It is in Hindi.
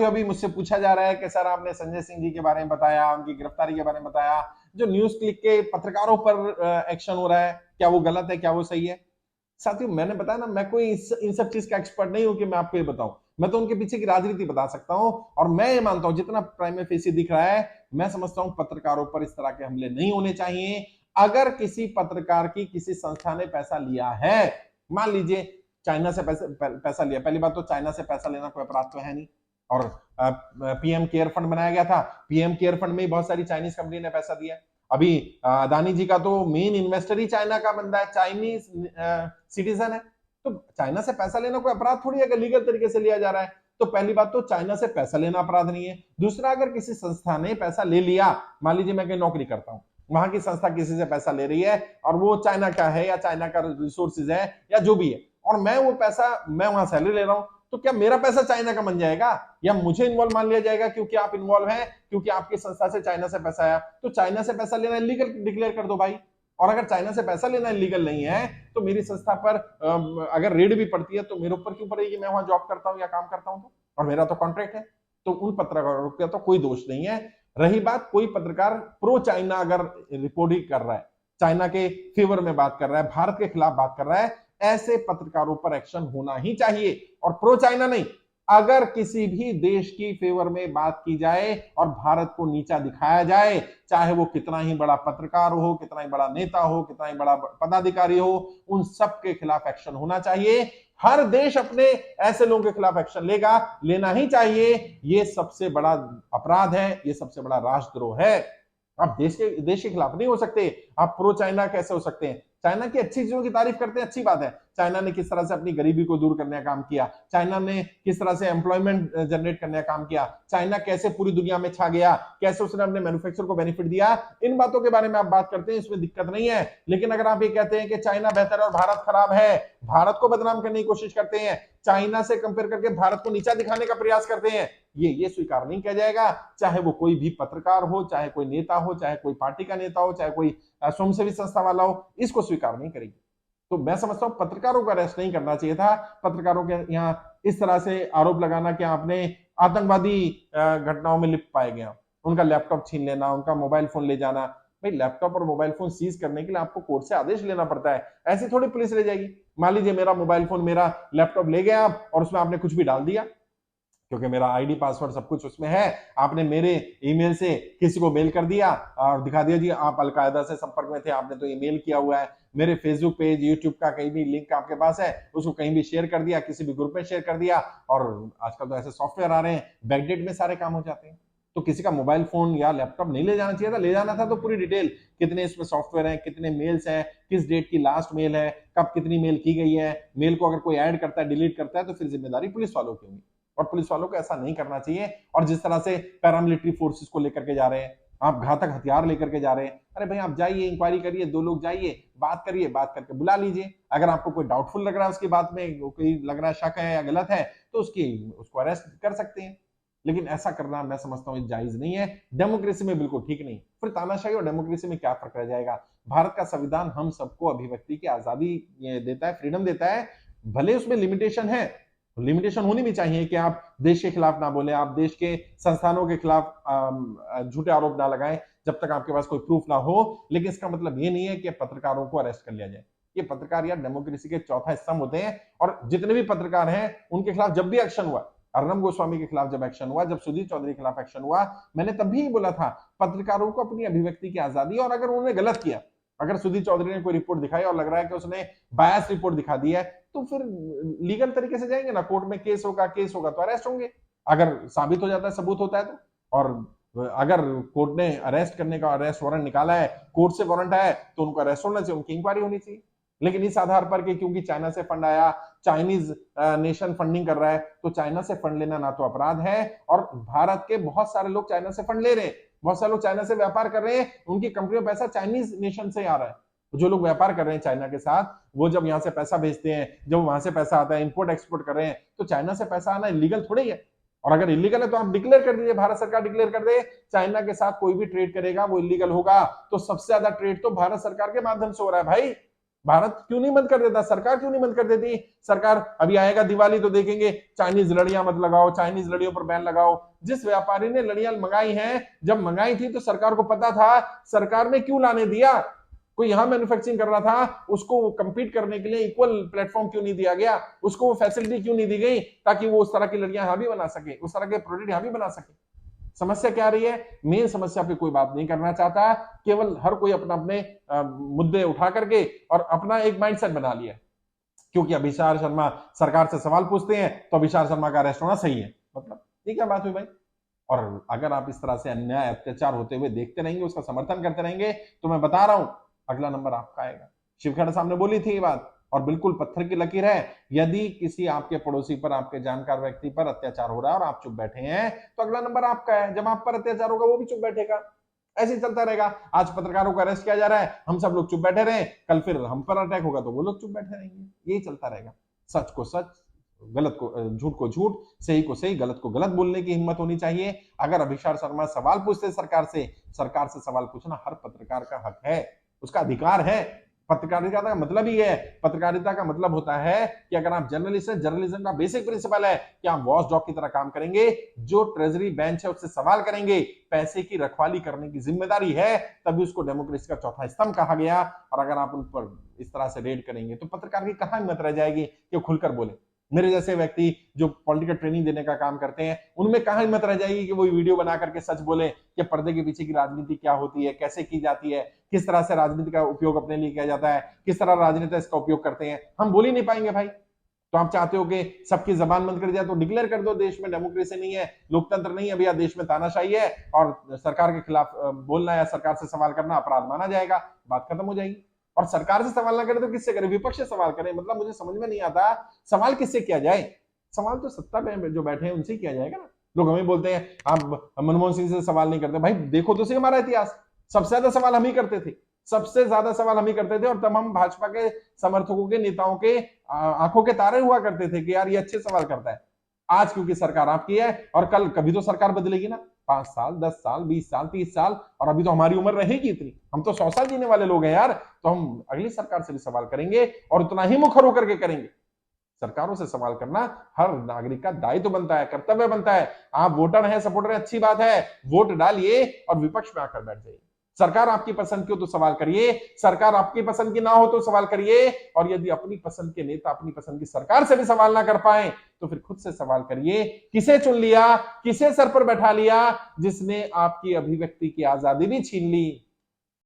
अभी मुझसे पूछा जा रहा है कि सर आपने संजय सिंह जी के बारे में बताया, उनकी गिरफ्तारी के बारे में बताया, जो न्यूज क्लिक के पत्रकारों पर एक्शन हो रहा है, क्या वो गलत है, क्या वो सही है? साथियों, मैंने बताया ना, मैं कोई इन सब चीज का एक्सपर्ट नहीं हूं कि मैं आपको ये बताऊं। मैं तो उनके पीछे की राजनीति बता सकता हूं, और मैं ये मानता हूं जितना प्राइम फेसी दिख रहा है, मैं समझता हूं पत्रकारों पर इस तरह के हमले नहीं होने चाहिए। अगर किसी पत्रकार की किसी संस्था ने पैसा लिया है, मान लीजिए चाइना से पैसा लिया, पहली बात तो चाइना से पैसा लेना कोई अपराध तो है नहीं, और पीएम केयर फंड बनाया गया था, पीएम केयर फंड में बहुत सारी चाइनीज कंपनी ने पैसा दिया। अभी अदानी जी का तो मेन इन्वेस्टर ही चाइना का बंदा है, चाइनीज सिटीजन है। तो चाइना से पैसा लेना कोई अपराध थोड़ी है, अगर लीगल तरीके से लिया जा रहा है। तो पहली बात तो चाइना से पैसा लेना अपराध नहीं है। दूसरा, अगर किसी संस्था ने पैसा ले लिया, मान लीजिए मैं कहीं नौकरी करता हूं, वहां की संस्था किसी से पैसा ले रही है, और वो चाइना का है या चाइना का रिसोर्सेज है या जो भी है, और मैं वो पैसा, मैं वहां सैलरी ले रहा हूं, तो क्या मेरा पैसा चाइना का बन जाएगा, या मुझे इन्वॉल्व मान लिया जाएगा क्योंकि आप इन्वॉल्व हैं, क्योंकि आपकी संस्था से चाइना से पैसा आया? तो चाइना से पैसा लेना इलीगल डिक्लेयर कर दो भाई। और अगर चाइना से पैसा लेना इलीगल नहीं है, तो मेरी संस्था पर अगर रेड भी पड़ती है तो मेरे ऊपर क्यों पड़ेगी? मैं वहां जॉब करता हूं या काम करता हूं, तो और मेरा तो कॉन्ट्रैक्ट है। तो उन पत्रकारों का तो कोई दोष नहीं है। रही बात, कोई पत्रकार प्रो चाइना अगर रिपोर्टिंग कर रहा है, चाइना के फेवर में बात कर रहा है, भारत के खिलाफ बात कर रहा है, ऐसे पत्रकारों पर एक्शन होना ही चाहिए। और प्रो चाइना नहीं, अगर किसी भी देश की फेवर में बात की जाए और भारत को नीचा दिखाया जाए, चाहे वो कितना ही बड़ा पत्रकार हो, कितना ही बड़ा नेता हो, कितना ही बड़ा पदाधिकारी हो, उन सब के खिलाफ एक्शन होना चाहिए। हर देश अपने ऐसे लोगों के खिलाफ एक्शन लेगा, लेना ही चाहिए। ये सबसे बड़ा अपराध है, ये सबसे बड़ा राष्ट्रद्रोह है। आप देश के खिलाफ नहीं हो सकते, आप प्रो चाइना कैसे हो सकते हैं? चाइना की अच्छी चीजों की तारीफ करते हैं, अच्छी बात है। चाइना ने किस तरह से अपनी गरीबी को दूर करने का काम किया, चाइना ने किस तरह से एम्प्लॉयमेंट जनरेट करने का काम किया, चाइना कैसे पूरी दुनिया में छा गया, कैसे उसने अपने मैन्युफैक्चर को बेनिफिट दिया, इन बातों के बारे में आप बात करते हैं, इसमें दिक्कत नहीं है। लेकिन अगर आप ये कहते हैं कि चाइना बेहतर है और भारत खराब है, भारत को बदनाम करने की कोशिश करते हैं, चाइना से कंपेयर करके भारत को नीचा दिखाने का प्रयास करते हैं, ये स्वीकार नहीं किया जाएगा। चाहे वो कोई भी पत्रकार हो, चाहे कोई नेता हो, चाहे कोई पार्टी का नेता हो, चाहे कोई स्वयंसेवी संस्था वाला हो, इसको स्वीकार नहीं करेगी। तो मैं समझता हूं पत्रकारों को अरेस्ट नहीं करना चाहिए था। पत्रकारों के यहाँ इस तरह से आरोप लगाना कि आपने आतंकवादी घटनाओं में लिप्त पाए गए, उनका लैपटॉप छीन लेना, उनका मोबाइल फोन ले जाना। भाई, लैपटॉप और मोबाइल फोन सीज करने के लिए आपको कोर्ट से आदेश लेना पड़ता है, ऐसी थोड़ी पुलिस ले जाएगी। मान लीजिए मेरा मोबाइल फोन, मेरा लैपटॉप ले गया आप, और उसमें आपने कुछ भी डाल दिया, क्योंकि मेरा आईडी पासवर्ड सब कुछ उसमें है, आपने मेरे ईमेल से किसी को मेल कर दिया और दिखा दिया जी आप अलकायदा से संपर्क में थे, आपने तो ईमेल किया हुआ है, मेरे फेसबुक पेज, यूट्यूब का कहीं भी लिंक आपके पास है, उसको कहीं भी शेयर कर दिया, किसी भी ग्रुप में शेयर कर दिया। और आजकल तो ऐसे सॉफ्टवेयर आ रहे हैं, बैकडेट में सारे काम हो जाते हैं। तो किसी का मोबाइल फोन या लैपटॉप नहीं ले जाना चाहिए था। ले जाना था तो पूरी डिटेल, कितने इसमें सॉफ्टवेयर हैं, कितने मेल्स हैं, किस डेट की लास्ट मेल है, कब कितनी मेल की गई है, मेल को अगर कोई ऐड करता है, डिलीट करता है, तो फिर जिम्मेदारी पुलिस वालों की होगी। और पुलिस वालों को ऐसा नहीं करना चाहिए। और जिस तरह से पैरामिलिट्री फोर्सेस को लेकर के जा रहे हैं, आप घातक हथियार लेकर के जा रहे हैं, अरे भाई आप जाइए, इंक्वायरी करिए, 2 लोग जाइए, बात करिए, बात करके बुला लीजिए। अगर आपको कोई डाउटफुल लग रहा है उसकी बात में, कोई लग रहा है शक है या गलत है, तो उसको अरेस्ट कर सकते हैं। लेकिन ऐसा करना मैं समझता हूँ जायज नहीं है, डेमोक्रेसी में बिल्कुल ठीक नहीं। फिर तानाशाही और डेमोक्रेसी में क्या फर्क रह जाएगा? भारत का संविधान हम सबको अभिव्यक्ति की आजादी देता है, फ्रीडम देता है, भले उसमें लिमिटेशन है, लिमिटेशन होनी भी चाहिए कि आप देश के खिलाफ ना बोले, आप देश के संस्थानों के खिलाफ झूठे आरोप ना लगाएं जब तक आपके पास कोई प्रूफ ना हो। लेकिन इसका मतलब ये नहीं है कि पत्रकारों को अरेस्ट कर लिया जाए। ये पत्रकार यार डेमोक्रेसी के चौथा स्तंभ होते हैं, और जितने भी पत्रकार हैं उनके खिलाफ जब भी एक्शन हुआ, अर्नब गोस्वामी के खिलाफ जब एक्शन हुआ, जब सुधीर चौधरी के खिलाफ एक्शन हुआ, मैंने तब भी बोला था पत्रकारों को अपनी अभिव्यक्ति की आजादी, और अगर उन्होंने गलत किया, अगर सुधीर चौधरी ने कोई रिपोर्ट दिखाई और लग रहा है कि उसने बायस रिपोर्ट दिखा दी है, तो फिर लीगल तरीके से जाएंगे ना, कोर्ट में केस होगा, केस होगा तो अरेस्ट होंगे, अगर साबित हो जाता है, सबूत होता है तो। और अगर कोर्ट ने अरेस्ट करने का अरेस्ट वारंट निकाला है, कोर्ट से वारंट आया है, तो उनको अरेस्ट होना चाहिए, उनकी इंक्वायरी होनी चाहिए। लेकिन इस आधार पर कि क्योंकि चाइना से फंड आया, चाइनीज नेशन फंडिंग कर रहा है, तो चाइना से फंड लेना ना तो अपराध है, और भारत के बहुत सारे लोग चाइना से फंड ले रहे हैं, बहुत सारे लोग चाइना से व्यापार कर रहे हैं, उनकी कंपनियों में पैसा चाइनीज नेशन से आ रहा है। जो लोग व्यापार कर रहे हैं चाइना के साथ, वो जब यहाँ से पैसा भेजते हैं, जब वहां से पैसा आता है, इंपोर्ट एक्सपोर्ट कर रहे हैं, तो चाइना से पैसा आना इलीगल थोड़ी है। और अगर इलीगल है तो आप डिक्लेयर कर दीजिए, भारत सरकार डिक्लेयर कर दे चाइना के साथ कोई भी ट्रेड करेगा वो इलीगल होगा। तो सबसे ज्यादा ट्रेड तो भारत सरकार के माध्यम से हो रहा है भाई। भारत क्यों नहीं बंद कर देता, सरकार क्यों नहीं बंद कर देती? सरकार अभी आएगा दिवाली तो देखेंगे चाइनीज लड़ियां मत लगाओ, चाइनीज लड़ियों पर बैन लगाओ। जिस व्यापारी ने लड़ियां मंगाई हैं, जब मंगाई थी तो सरकार को पता था, सरकार ने क्यों लाने दिया? कोई यहां मैन्युफैक्चरिंग कर रहा था, उसको कंपीट करने के लिए इक्वल प्लेटफॉर्म क्यों नहीं दिया गया? उसको वो फैसिलिटी क्यों नहीं दी गई ताकि वो उस तरह की लड़ियां यहां भी बना सके, उस तरह के प्रोडक्ट यहां भी बना सके? समस्या क्या रही है? मेन समस्या पे कोई बात नहीं करना चाहता, केवल हर कोई अपना अपने मुद्दे उठा करके और अपना एक माइंडसेट बना लिया। क्योंकि अभिषार शर्मा सरकार से सवाल पूछते हैं तो अभिषार शर्मा का अरेस्ट होना सही है। मतलब ये क्या बात हुई भाई? और अगर आप इस तरह से अन्याय अत्याचार होते हुए देखते रहेंगे, उसका समर्थन करते रहेंगे, तो मैं बता रहा हूं अगला नंबर आपका आएगा। शिवखड़ा साहब ने बोली थी ये बात, और बिल्कुल पत्थर की लकीर है। यदि किसी आपके पड़ोसी पर, आपके जानकार व्यक्ति पर अत्याचार हो रहा है और आप चुप बैठे हैं, तो अगला नंबर आपका है। जब आप पर अत्याचार होगा वो भी चुप बैठेगा। ऐसे ही चलता रहेगा। आज पत्रकारों को अरेस्ट किया जा रहा है, हम सब लोग चुप बैठे रहे, कल फिर हम पर अटैक होगा तो वो लोग चुप बैठे रहेंगे। यही चलता रहेगा। सच को सच, गलत को झूठ को झूठ, सही को सही, गलत को गलत बोलने की हिम्मत होनी चाहिए। अगर अभिषार शर्मा सवाल पूछते सरकार से सवाल पूछना हर पत्रकार का हक है, उसका अधिकार है। पत्रकारिता का मतलब ही है, पत्रकारिता का मतलब होता है कि अगर आप जर्नलिस्ट हैं, जर्नलिज्म का बेसिक प्रिंसिपल है कि आप वॉच डॉग की तरह काम करेंगे, जो ट्रेजरी बेंच है उससे सवाल करेंगे, पैसे की रखवाली करने की जिम्मेदारी है, तभी उसको डेमोक्रेसी का चौथा स्तंभ कहा गया। और अगर आप उन पर इस तरह से रेड करेंगे तो पत्रकार की कहां हिम्मत रह जाएगी कि खुलकर बोले? मेरे जैसे व्यक्ति जो पॉलिटिकल ट्रेनिंग देने का काम करते हैं, उनमें कहां हिम्मत रह जाएगी कि वो वीडियो बना करके सच बोले कि पर्दे के पीछे की राजनीति क्या होती है, कैसे की जाती है, किस तरह से राजनीति का उपयोग अपने लिए किया जाता है, किस तरह राजनीति इसका उपयोग करते हैं। हम बोल ही नहीं पाएंगे भाई। तो आप चाहते हो कि सबकी जबान बंद कर दिया, तो डिक्लेयर कर दो देश में डेमोक्रेसी नहीं है, लोकतंत्र नहीं है भैया, देश में तानाशाही है, और सरकार के खिलाफ बोलना या सरकार से सवाल करना अपराध माना जाएगा, बात खत्म हो जाएगी। और सरकार से सवाल ना करे तो किससे करे? विपक्ष से सवाल करे। मतलब मुझे समझ में नहीं आता सवाल किससे किया जाए? सवाल तो सत्ता पे जो बैठे हैं उनसे किया जाएगा ना। लोग हमें बोलते हैं आप मनमोहन सिंह से सवाल नहीं करते। भाई देखो तो सही हमारा इतिहास, सबसे ज्यादा सवाल हम ही करते थे, सबसे ज्यादा सवाल हम ही करते थे। और तब हम भाजपा के समर्थकों के, नेताओं के आंखों के तारे हुआ करते थे कि यार ये अच्छे सवाल करता है। आज क्योंकि सरकार आपकी है, और कल कभी तो सरकार बदलेगी ना, 5 साल, 10 साल, 20 साल, 30 साल, और अभी तो हमारी उम्र रहेगी इतनी, हम तो 100 साल जीने वाले लोग हैं यार। तो हम अगली सरकार से भी सवाल करेंगे, और उतना ही मुखर होकर के करेंगे। सरकारों से सवाल करना हर नागरिक का दायित्व बनता है, कर्तव्य बनता है। आप वोटर हैं, सपोर्टर हैं, अच्छी बात है, वोट डालिए और विपक्ष में आकर बैठ जाइए। सरकार आपकी पसंद की हो तो सवाल करिए, सरकार आपकी पसंद की ना हो तो सवाल करिए। और यदि अपनी पसंद के नेता, अपनी पसंद की सरकार से भी सवाल ना कर पाए, तो फिर खुद से सवाल करिए, किसे चुन लिया, किसे सर पर बैठा लिया, जिसने आपकी अभिव्यक्ति की आजादी भी छीन ली।